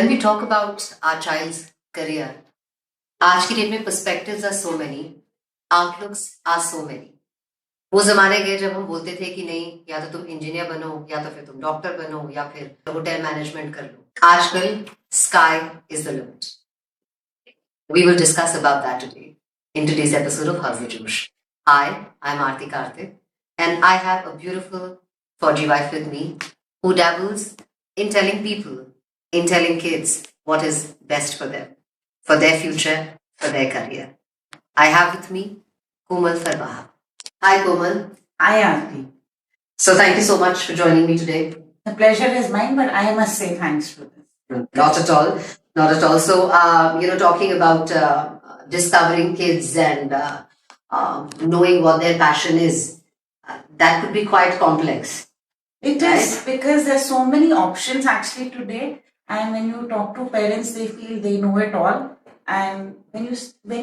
when we talk about our child's career, आज की date में perspectives are so many, outlooks are so many. वो जमाने गए जब हम बोलते थे कि नहीं, या तो तुम इंजीनियर बनो, या तो फिर तुम डॉक्टर बनो, या फिर होटल मैनेजमेंट कर लो. आजकल sky is the limit. We will discuss about that today in today's episode of How's the Josh. Hi, I'm Arthi Karthik, and I have a beautiful fauji wife with me who dabbles in telling people, in telling kids what is best for them, for their future, for their career. I have with me Komal Farwaha. Hi, Komal. Hi, Arthi. So thank you so much for joining me today. The pleasure is mine, but I must say thanks for this. Not at all. Not at all. So, talking about discovering kids and knowing what their passion is, that could be quite complex. It is, because there's so many options actually today, and when you talk to parents, they feel they know it all. And when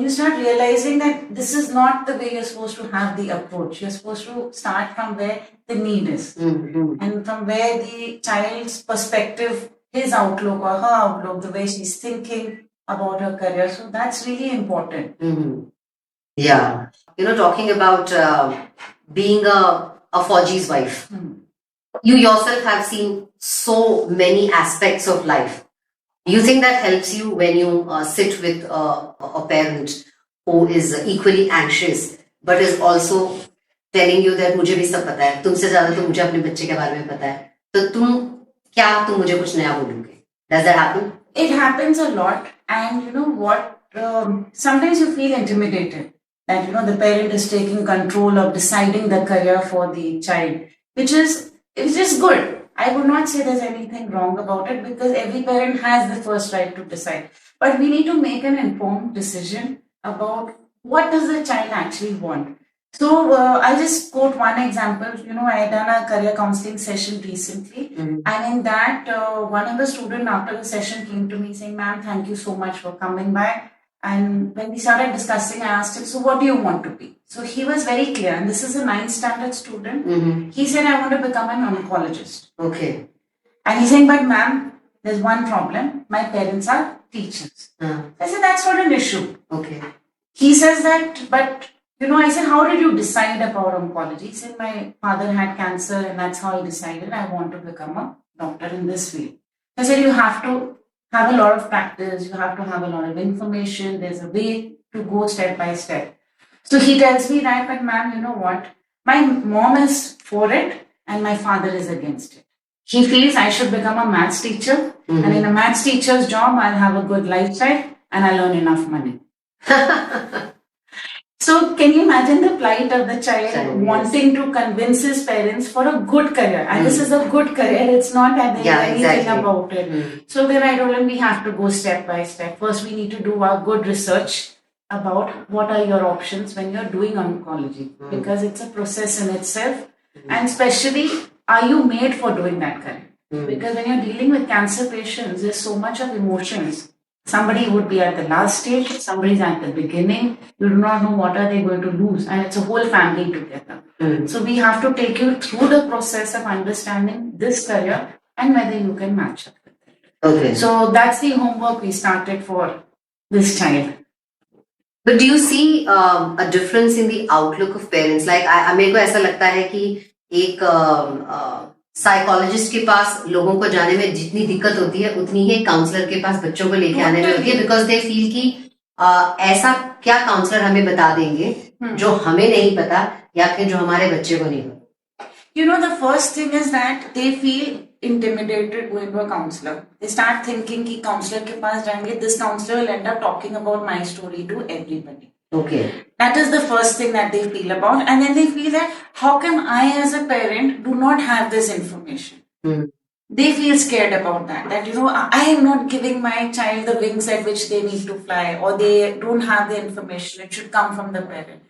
you start realizing that this is not the way you're supposed to have the approach, you're supposed to start from where the need is, and from where the child's perspective, his outlook or her outlook, the way she's thinking about her career. So that's really important. Yeah. Talking about being a fauji's wife, you yourself have seen so many aspects of life. Do you think that helps you when you sit with a parent who is equally anxious but is also telling you that मुझे भी सब पता है, तुमसे ज़्यादा तो मुझे अपने बच्चे के बारे में पता है, तो तुम मुझे कुछ नया बोलोगे? Does that happen? It happens a lot, and you know what? Sometimes you feel intimidated that the parent is taking control of deciding the career for the child, which is good. I would not say there's anything wrong about it, because every parent has the first right to decide. But we need to make an informed decision about what does the child actually want. So I'll just quote one example. I had done a career counselling session recently, and in that, one of the students after the session came to me saying, "Ma'am, thank you so much for coming by." And when we started discussing, I asked him, "So what do you want to be?" So he was very clear, and this is a 9th standard student. He said, "I want to become an oncologist." Okay. And he's saying, "But ma'am, there's one problem. My parents are teachers." I said, "That's not an issue." Okay. He says that, but I said, "How did you decide about oncology?" He said, "My father had cancer, and that's how I decided I want to become a doctor in this field." I said, "You have to have a lot of practice, you have to have a lot of information, there's a way to go step by step." So he tells me that, "But ma'am, you know what? My mom is for it and my father is against it. He feels I should become a maths teacher, and in a maths teacher's job, I'll have a good lifestyle and I'll earn enough money." So can you imagine the plight of the child wanting to convince his parents for a good career? And this is a good career. It's not that there's anything about it. So then I told him we have to go step by step. First, we need to do our good research about what are your options when you're doing oncology, because it's a process in itself. And especially, are you made for doing that career? Because when you're dealing with cancer patients, there's so much of emotions. Somebody would be at the last stage, somebody's at the beginning. You do not know what are they going to lose, and it's a whole family together. So we have to take you through the process of understanding this career and whether you can match up with it. Okay. So that's the homework we started for this child. But do you see a difference in the outlook of parents? Like, मेरे को ऐसा लगता है कि एक psychologist के पास लोगों को जाने में जितनी दिक्कत होती है, उतनी ही काउंसलर के पास बच्चों को लेके आने में होती है, बिकॉज दे फील कि ऐसा क्या काउंसलर हमें बता देंगे जो हमें नहीं पता, या फिर जो हमारे बच्चे को नहीं पता. The first thing is that they feel intimidated going to a counselor. They start thinking कि counselor के पास जाएंगे, this counselor will end up talking about my story to everybody. Okay. That is the first thing that they feel about. And then they feel that, how come I as a parent do not have this information? They feel scared about that. That, I am not giving my child the wings at which they need to fly, or they don't have the information. It should come from the parent.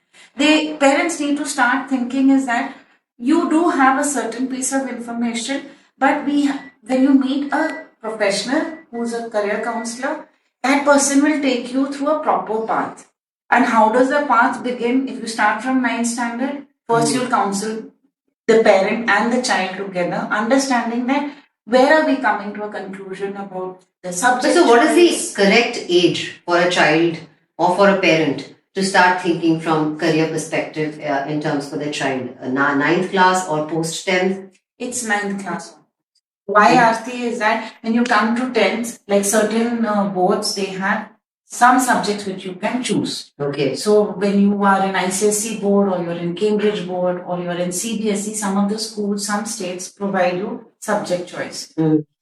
Parents need to start thinking is that you do have a certain piece of information, but when you meet a professional who's a career counselor, that person will take you through a proper path. And how does the path begin? If you start from 9th standard, first you'll counsel the parent and the child together, understanding that where are we coming to a conclusion about the subject? So what is choice? the correct age for a child or for a parent to start thinking from career perspective in terms for their child? Ninth class or post 10th? It's ninth class. Why, Arthi, is that when you come to 10th, like certain boards, they have some subjects which you can choose. Okay. So when you are in ICSE board or you're in Cambridge board or you're in CBSE, some of the schools, some states provide you subject choice.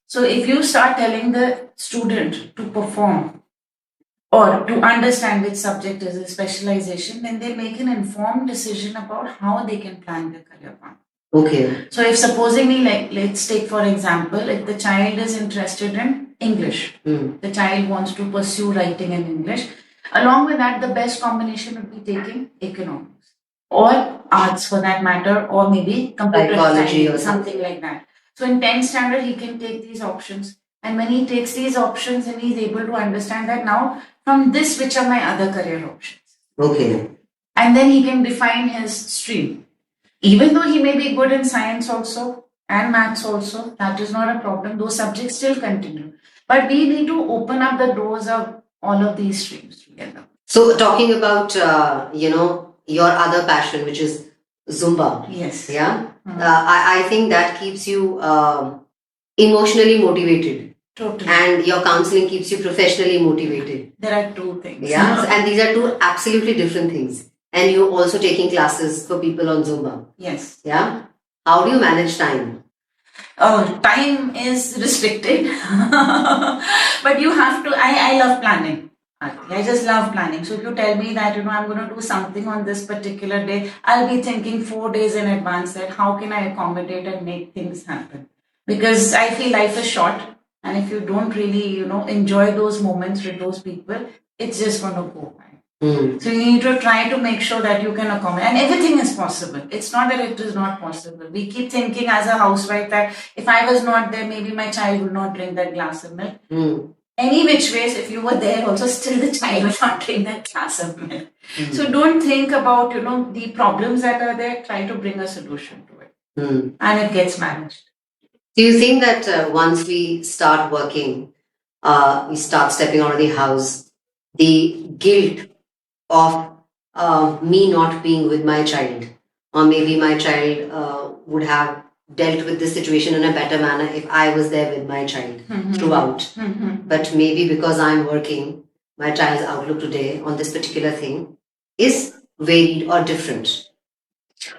So if you start telling the student to perform or to understand which subject is a specialization, then they make an informed decision about how they can plan their career path. Okay. So if supposingly, like let's take for example, if the child is interested in English, the child wants to pursue writing in English, along with that, the best combination would be taking economics or arts for that matter, or maybe computer Psychology science, something like that. So in 10th standard, he can take these options. And when he takes these options and he's able to understand that now from this, which are my other career options. Okay. And then he can define his stream. Even though he may be good in science also and maths also, that is not a problem. Those subjects still continue. But we need to open up the doors of all of these streams together. So talking about, your other passion, which is Zumba. Yes. Yeah. I think that keeps you emotionally motivated. Totally. And your counseling keeps you professionally motivated. There are two things. Yeah. And these are two absolutely different things. And you're also taking classes for people on Zumba. Yes. Yeah. How do you manage time? Oh, time is restricted. But you have to, I love planning. I just love planning. So if you tell me that, I'm going to do something on this particular day, I'll be thinking 4 days in advance that how can I accommodate and make things happen? Because I feel life is short. And if you don't really, enjoy those moments with those people, it's just going to go by. So you need to try to make sure that you can accommodate, and everything is possible. It's not that it is not possible. We keep thinking as a housewife that if I was not there, maybe my child would not drink that glass of milk. Any which ways, if you were there, also still the child will not drink that glass of milk. So don't think about the problems that are there. Try to bring a solution to it, and it gets managed. Do you think that once we start working, we start stepping out of the house, the guilt of me not being with my child, or maybe my child would have dealt with this situation in a better manner if I was there with my child throughout. But maybe because I'm working, my child's outlook today on this particular thing is varied or different.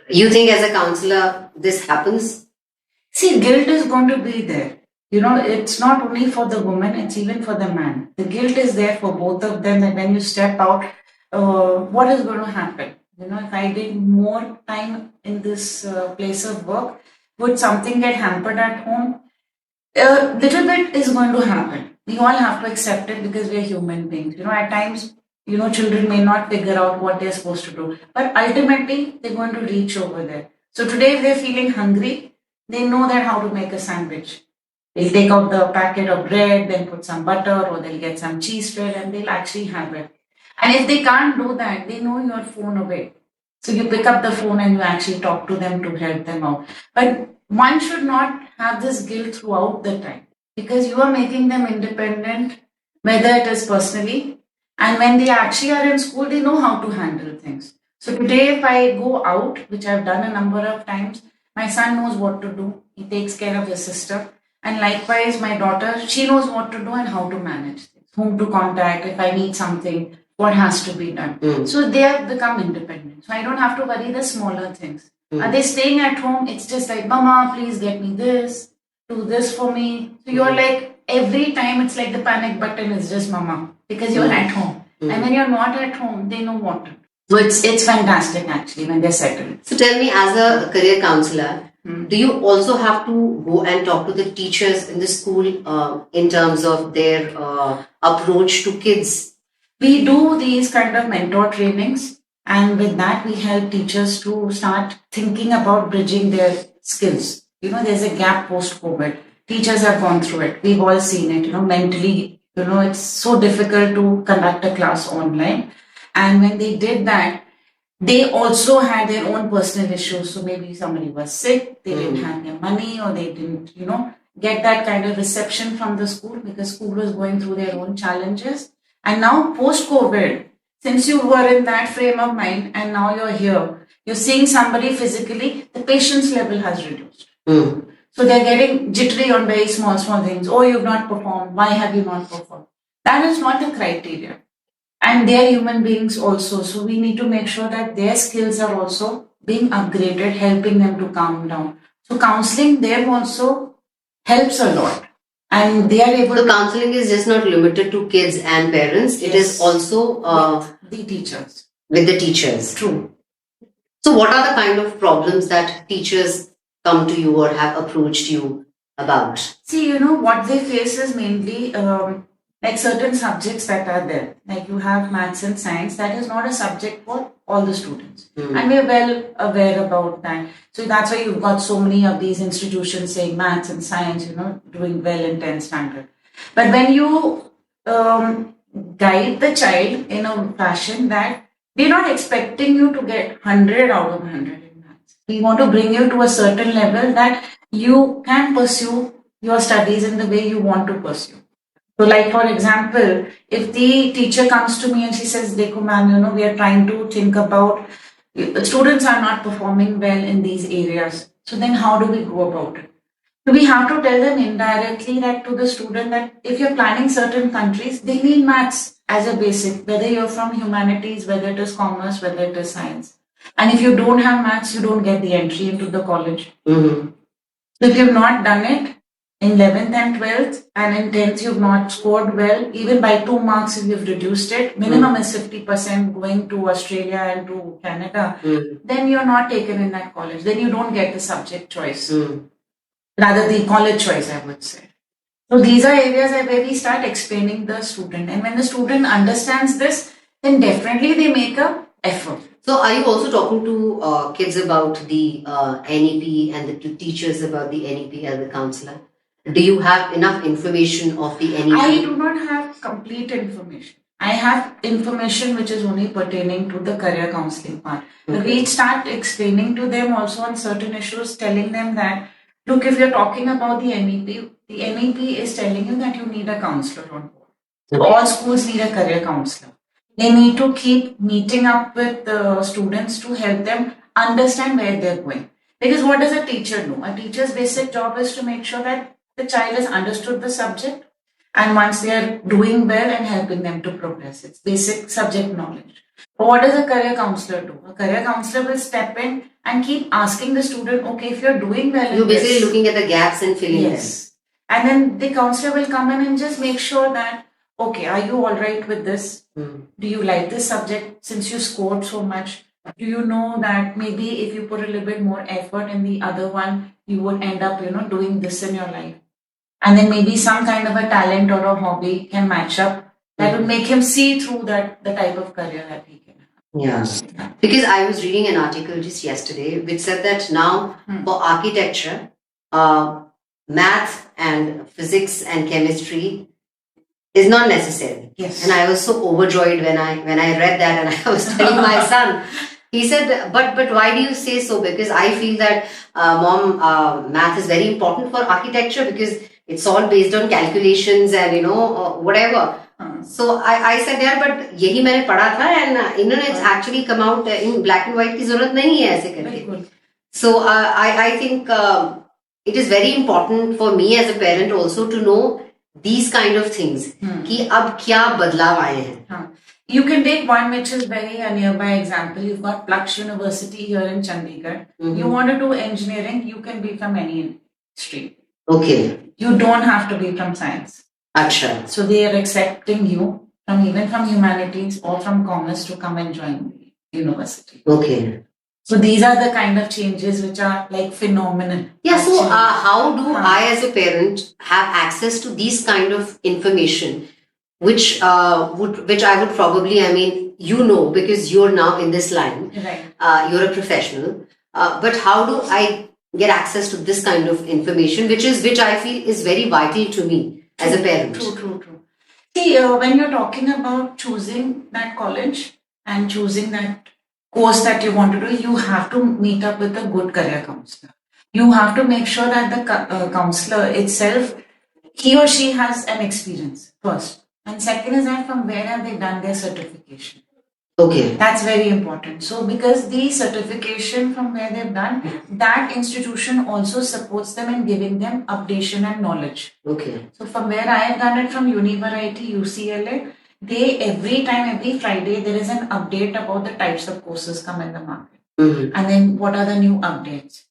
You think as a counselor this happens? See, guilt is going to be there. It's not only for the woman, it's even for the man. The guilt is there for both of them that when you step out, what is going to happen? If I did more time in this place of work, would something get hampered at home? A little bit is going to happen. We all have to accept it because we are human beings. At times, children may not figure out what they're supposed to do, but ultimately they're going to reach over there. So today, if they're feeling hungry, they know that how to make a sandwich. They'll take out the packet of bread, then put some butter, or they'll get some cheese spread, and they'll actually have it. And if they can't do that, they know your phone away. So you pick up the phone and you actually talk to them to help them out. But one should not have this guilt throughout the time because you are making them independent, whether it is personally. And when they actually are in school, they know how to handle things. So today, if I go out, which I've done a number of times, my son knows what to do. He takes care of his sister. And likewise, my daughter, she knows what to do and how to manage things, whom to contact, if I need something, what has to be done. So they have become independent. So I don't have to worry the smaller things. Are they staying at home? It's just like, Mama, please get me this, do this for me. So you're like, every time it's like the panic button is just Mama because you're at home. And when you're not at home, they know what to do. So it's fantastic actually when they're settled. So tell me, as a career counselor, do you also have to go and talk to the teachers in the school in terms of their approach to kids? We do these kind of mentor trainings, and with that we help teachers to start thinking about bridging their skills. There's a gap post-COVID. Teachers have gone through it. We've all seen it, mentally, it's so difficult to conduct a class online. And when they did that, they also had their own personal issues. So maybe somebody was sick, they didn't have their money, or they didn't, get that kind of reception from the school, because school was going through their own challenges. And now post COVID, since you were in that frame of mind and now you're here, you're seeing somebody physically, the patience level has reduced. So they're getting jittery on very small things. Oh, you've not performed. Why have you not performed? That is not the criteria. And they're human beings also. So we need to make sure that their skills are also being upgraded, helping them to calm down. So counseling them also helps a lot. And they are able So counseling is just not limited to kids and parents. It is also with the teachers. With the teachers. True. So what are the kind of problems that teachers come to you or have approached you about? See, what they face is mainly like certain subjects that are there. Like you have maths and science, that is not a subject for all the students. And we're well aware about that. So that's why you've got so many of these institutions saying maths and science, doing well in 10th standard. But when you guide the child in a fashion that we're not expecting you to get 100 out of 100 in maths. We want to bring you to a certain level that you can pursue your studies in the way you want to pursue. So like, for example, if the teacher comes to me and she says, Dekho ma'am, we are trying to think about, students are not performing well in these areas. So then how do we go about it? So we have to tell them indirectly that to the student that if you're planning certain countries, they need maths as a basic, whether you're from humanities, whether it is commerce, whether it is science. And if you don't have maths, you don't get the entry into the college. So if you've not done it, in 11th and 12th, and in 10th you've not scored well, even by 2 marks if you've reduced it, minimum is 50% going to Australia and to Canada, then you're not taken in that college. Then you don't get the subject choice. Rather the college choice, I would say. So these are areas where we start explaining the student. And when the student understands this, then definitely they make a effort. So are you also talking to kids about the NEP and the teachers about the NEP as a counselor? Do you have enough information of the NEP? I do not have complete information. I have information which is only pertaining to the career counseling part. But we start explaining to them also on certain issues, telling them that, look, if you're talking about the NEP is telling you that you need a counselor on board. So all schools need a career counselor. They need to keep meeting up with the students to help them understand where they're going. Because what does a teacher do? A teacher's basic job is to make sure that the child has understood the subject, and once they are doing well and helping them to progress. It's basic subject knowledge. But what does a career counselor do? A career counselor will step in and keep asking the student, okay, if you're doing well you're basically looking at the gaps and filling them. And then the counselor will come in and just make sure that, okay, are you all right with this? Do you like this subject since you scored so much? Do you know that maybe if you put a little bit more effort in the other one, you would end up, doing this in your life? And then maybe some kind of a talent or a hobby can match up that would make him see through that the type of career that he can have. Yeah. Because I was reading an article just yesterday which said that now for architecture, math and physics and chemistry is not necessary. Yes. And I was so overjoyed when I read that, and I was telling my son. He said, but why do you say so? Because I feel that, mom, math is very important for architecture because it's all based on calculations and, whatever. So I said, yeah, but यही मैंने पढ़ा था, and it's actually come out in black and white की जरूरत नहीं है ऐसे करके. So I think it is very important for me as a parent also to know these kind of things. कि अब क्या बदलाव आए हैं. You can take one which is very a nearby example. You've got Plux University here in Chandigarh. You want to do engineering, you can be from any stream. Okay. You don't have to be from science. Acha. So they are accepting you even from humanities or from commerce to come and join the university. Okay. So these are the kind of changes which are like phenomenal. Yeah. So how do I as a parent have access to these kind of information? Which I would probably, because you're now in this line, right? You're a professional, but how do I get access to this kind of information, which I feel is very vital to me as a parent? True. See, when you're talking about choosing that college and choosing that course that you want to do, you have to meet up with a good career counselor. You have to make sure that the counselor itself, he or she has an experience first. And second is that from where have they done their certification? Okay. That's very important. So, because the certification from where they've done, that institution also supports them in giving them updation and knowledge. Okay. So, from where I have done it from University, UCLA, they every time, every Friday, there is an update about the types of courses come in the market. Mm-hmm. And then what are the new updates.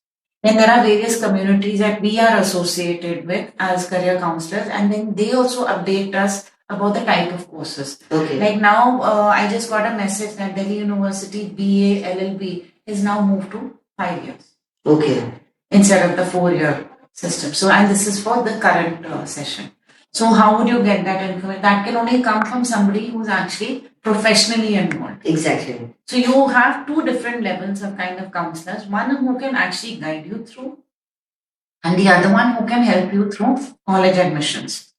Then there are various communities that we are associated with as career counselors, and then they also update us about the type of courses. Okay. Like now, I just got a message that Delhi University BA LLB is now moved to 5 years. Okay. Instead of the 4-year system. So, and this is for the current session. So, how would you get that information? That can only come from somebody who's actually professionally involved. Exactly. So, you have two different levels of kind of counselors. One who can actually guide you through, and the other one who can help you through college admissions.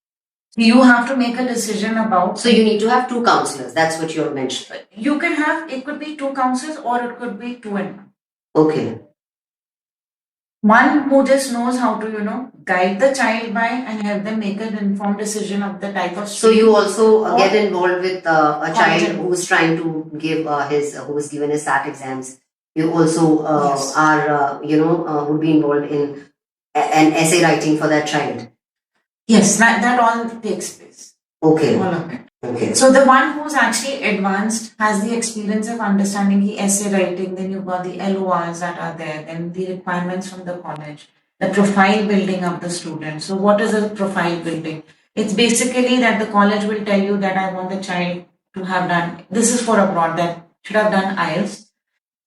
So, you have to make a decision about. So, you need to have two counselors. That's what you're mentioning. You can have, it could be two counselors or it could be 2 and 1. Okay. One who just knows how to, guide the child by and help them make an informed decision of the type of. So you also get involved with a child Content. who's trying to give who was given his SAT exams. You also Yes. are, would be involved in an essay writing for that child. Yes, that all takes place. Okay. All of it. Okay. So the one who's actually advanced has the experience of understanding the essay writing, then you've got the LORs that are there, then the requirements from the college, the profile building of the student. So what is a profile building? It's basically that the college will tell you that I want the child to have done, this is for abroad, that should have done IELTS,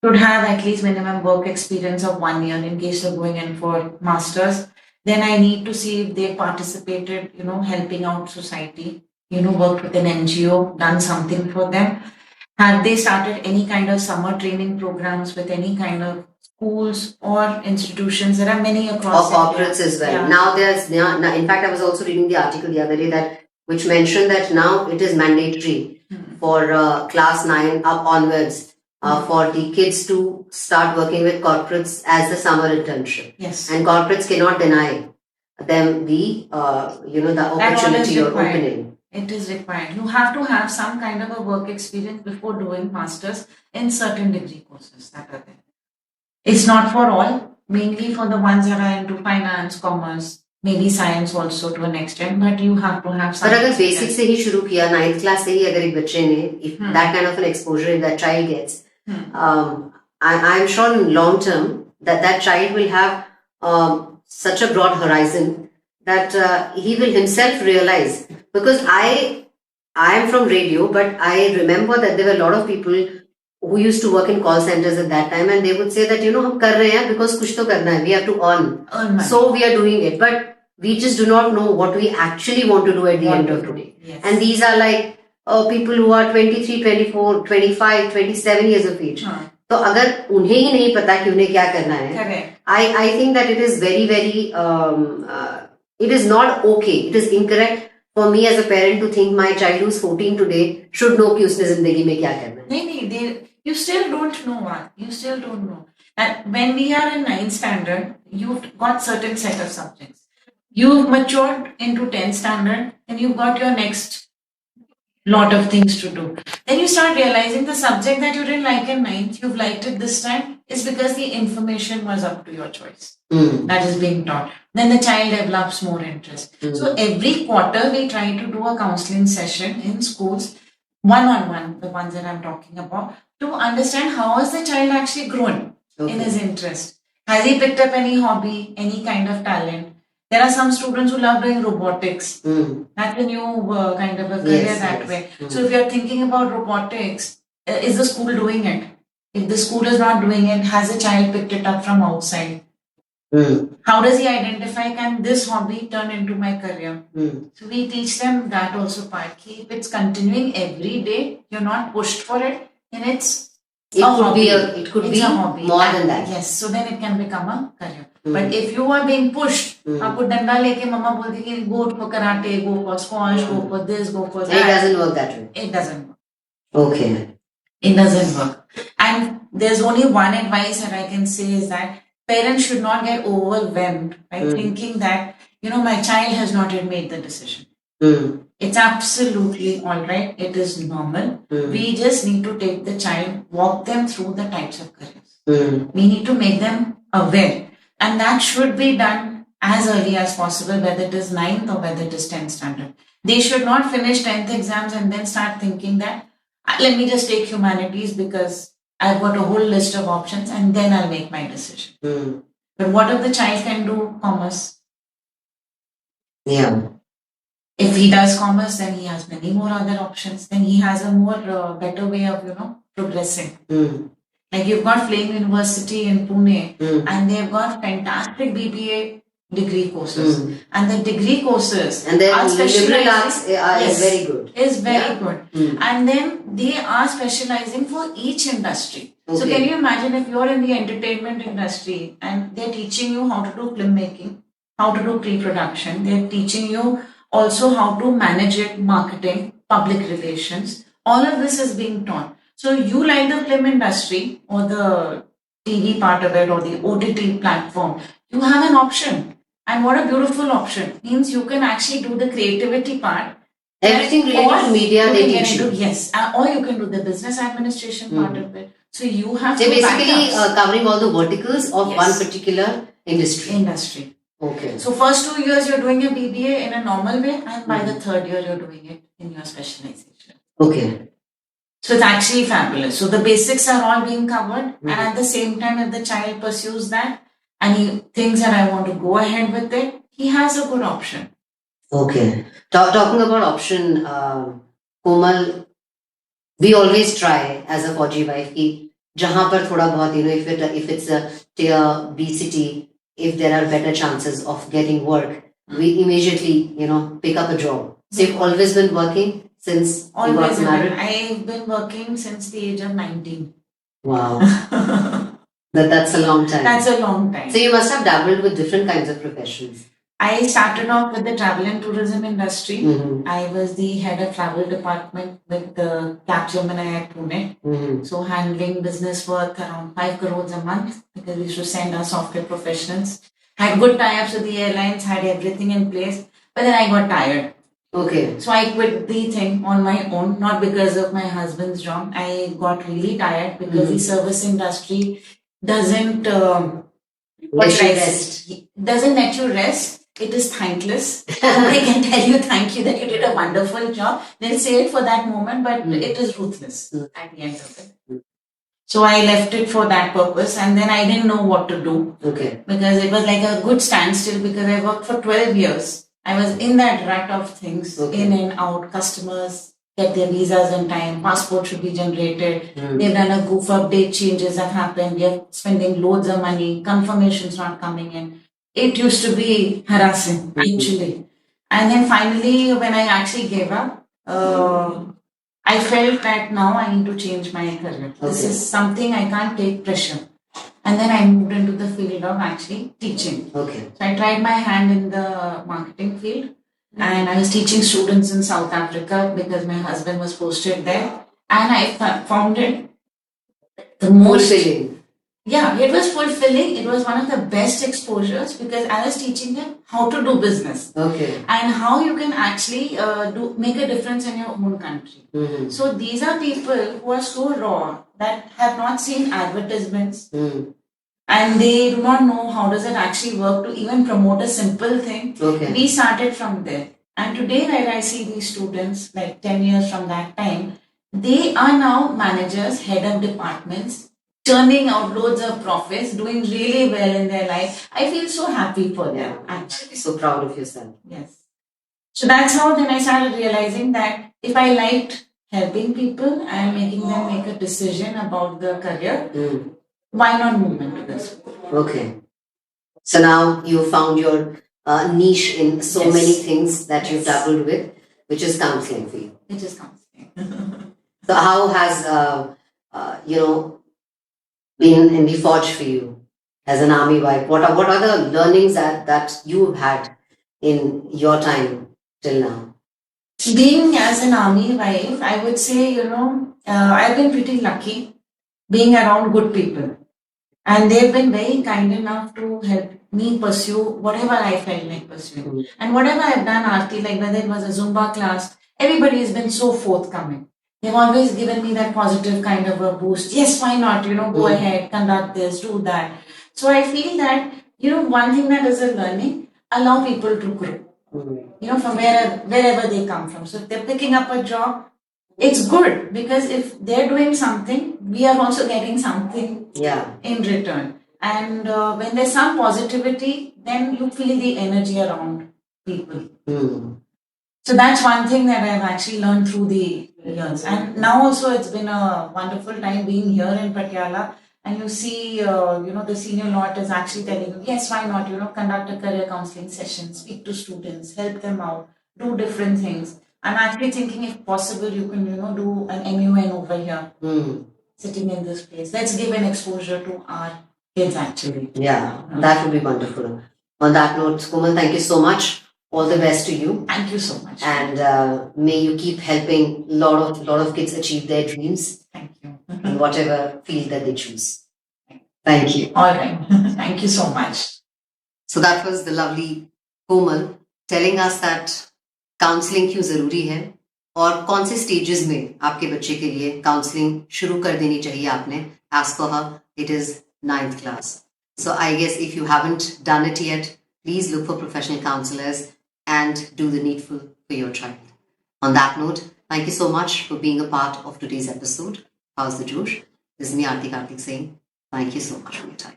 should have at least minimum work experience of 1 year in case they're going in for masters. Then I need to see if they participated, helping out society, worked with an NGO, done something for them. Have they started any kind of summer training programs with any kind of schools or institutions? There are many across or corporates as well. Yeah. Now in fact, I was also reading the article the other day which mentioned that now it is mandatory for class 9 up onwards for the kids to start working with corporates as the summer internship. Yes. And corporates cannot deny them the opportunity or opening. It is required. You have to have some kind of a work experience before doing masters in certain degree courses that are there. It's not for all, mainly for the ones that are into finance, commerce, maybe science also to an extent, but you have to have some. But अगर basic से ही शुरू किया 9th class से ही अगर एक बच्चे ने if that kind of an exposure that child gets, I'm sure in long term that child will have such a broad horizon that he will himself realize. Because I am from radio, but I remember that there were a lot of people who used to work in call centers at that time, and they would say that हम कर रहे हैं because कुछ तो करना है, we have to earn money. So we are doing it, but we just do not know what we actually want to do at the end of the day. Yes. And these are like people who are 23, 24, 25, 27 years of age. तो अगर उन्हें ही नहीं पता कि उन्हें क्या करना है, I think that it is very, very it is not okay. It is incorrect for me as a parent to think my child who's 14 today should know कि उसने जिंदगी में क्या करना है. नहीं, you still don't know what. You still don't know. And when we are in 9th standard, you've got certain set of subjects. You've matured into 10th standard and you've got your next lot of things to do. Then you start realizing the subject that you didn't like in 9th, you've liked it this time, is because the information was up to your choice. That is being taught. Then the child develops more interest. So every quarter we try to do a counseling session in schools, one-on-one, the ones that I'm talking about, to understand how has the child actually grown in his interest. Has he picked up any hobby, any kind of talent? There are some students who love doing robotics. That's a new kind of a career that way. So if you're thinking about robotics, is the school doing it? If the school is not doing it, has a child picked it up from outside? How does he identify, can this hobby turn into my career? So we teach them that also part. If it's continuing every day, you're not pushed for it, then it could be a hobby. More than that. Yes, so then it can become a career. But if you are being pushed, आपको डंडा लेके मम्मा बोलती कि go for karate, go for squash, go for this, go for that. It doesn't work that way. It doesn't work. Okay. It doesn't work. And there's only one advice that I can say is that parents should not get overwhelmed by thinking that, my child has not yet made the decision. It's absolutely all right. It is normal. We just need to take the child, walk them through the types of careers. We need to make them aware. And that should be done as early as possible, whether it is 9th or whether it is 10th standard. They should not finish 10th exams and then start thinking that, let me just take humanities because I've got a whole list of options and then I'll make my decision. But what if the child can do commerce? Yeah. If he does commerce, then he has many more other options. Then he has a more better way of, progressing. Like you've got Flame University in Pune, and they've got fantastic BBA degree courses. And the degree courses and their liberal arts is very good. Is very good. And then they are specializing for each industry. Okay. So can you imagine if you're in the entertainment industry and they're teaching you how to do filmmaking, how to do pre-production, they're teaching you also how to manage it, marketing, public relations. All of this is being taught. So you like the film industry or the TV part of it or the OTT platform, you have an option. And what a beautiful option. Means you can actually do the creativity part. Everything related to media, they teach you. Yes. Or you can do the business administration part of it. So you have They're basically covering all the verticals of one particular industry. Okay. So first 2 years you're doing a BBA in a normal way, and by the third year you're doing it in your specialization. Okay. So it's actually fabulous. So the basics are all being covered, and at the same time, if the child pursues that and he thinks that I want to go ahead with it, he has a good option. Okay. Talking about option, Komal, we always try as a fauji wife कि जहाँ पर थोड़ा बहुत, if it's a tier B city, if there are better chances of getting work, we immediately, pick up a job. So you've always been working since you got married? I've been working since the age of 19. Wow. That's a long time. That's a long time. So you must have dabbled with different kinds of professions. I started off with the travel and tourism industry. I was the head of travel department with the Capgemini at Pune. So handling business worth around 5 crores a month because we used to send our software professionals. Had good tie-ups with the airlines, had everything in place. But then I got tired. Okay. So I quit the thing on my own, not because of my husband's job. I got really tired because the service industry doesn't doesn't let you rest. It is thankless. They can tell you thank you that you did a wonderful job. They'll say it for that moment, but it is ruthless at the end of it. So I left it for that purpose, and then I didn't know what to do. Okay. Because it was like a good standstill because I worked for 12 years. I was in that rut of things, in and out, customers get their visas in time, passport should be generated. They've done a goof update, changes have happened, we are spending loads of money, confirmations not coming in. It used to be harassing, actually. And then finally, when I actually gave up, I felt that now I need to change my career. This is something I can't take pressure. And then I moved into the field of actually teaching. Okay. So I tried my hand in the marketing field. And I was teaching students in South Africa because my husband was posted there. And I found it the most fulfilling. Yeah, it was fulfilling. It was one of the best exposures because I was teaching them how to do business. Okay. And how you can actually make a difference in your own country. So these are people who are so raw that have not seen advertisements. And they do not know how does it actually work to even promote a simple thing. Okay. We started from there. And today when I see these students, like 10 years from that time, they are now managers, head of departments, churning out loads of profits, doing really well in their life. I feel so happy for them. Actually, so proud of yourself. Yes. So that's how then I started realizing that if I liked helping people and making them make a decision about their career, why not move into this? Okay. So now you found your niche in so many things that you've dabbled with, which is counseling for you. It is counseling. So how has, been in the forge for you as an army wife? What are the learnings that you have had in your time till now? Being as an army wife, I would say, I've been pretty lucky being around good people. And they've been very kind enough to help me pursue whatever I felt like pursuing. And whatever I've done, Arti, like whether it was a Zumba class, everybody has been so forthcoming. They've always given me that positive kind of a boost. Yes, why not? Go ahead, conduct this, do that. So I feel that, one thing that is a learning, allow people to grow. From wherever they come from. So if they're picking up a job, it's good because if they're doing something, we are also getting something in return. And when there's some positivity, then you feel the energy around people. So that's one thing that I've actually learned through the years. And now also it's been a wonderful time being here in Patiala. And you see, the senior lot is actually telling you, yes, why not, conduct a career counseling session, speak to students, help them out, do different things. I'm actually thinking if possible, you can, do an MUN over here, sitting in this place. Let's give an exposure to our kids actually. Yeah, that would be wonderful. On that note, Komal, thank you so much. All the best to you. Thank you so much. And may you keep helping lot of kids achieve their dreams. Thank you. In whatever field that they choose. Thank you. All right. Thank you so much. So that was the lovely Komal telling us that counseling क्यों जरूरी है और कौन से stages में आपके बच्चे के लिए counseling शुरू कर देनी चाहिए आपने. As per her, it is 9th class. So I guess if you haven't done it yet, please look for professional counselors and do the needful for your child. On that note, thank you so much for being a part of today's episode. How's the Josh? This is me, Arthi Karthik, saying thank you so much for your time.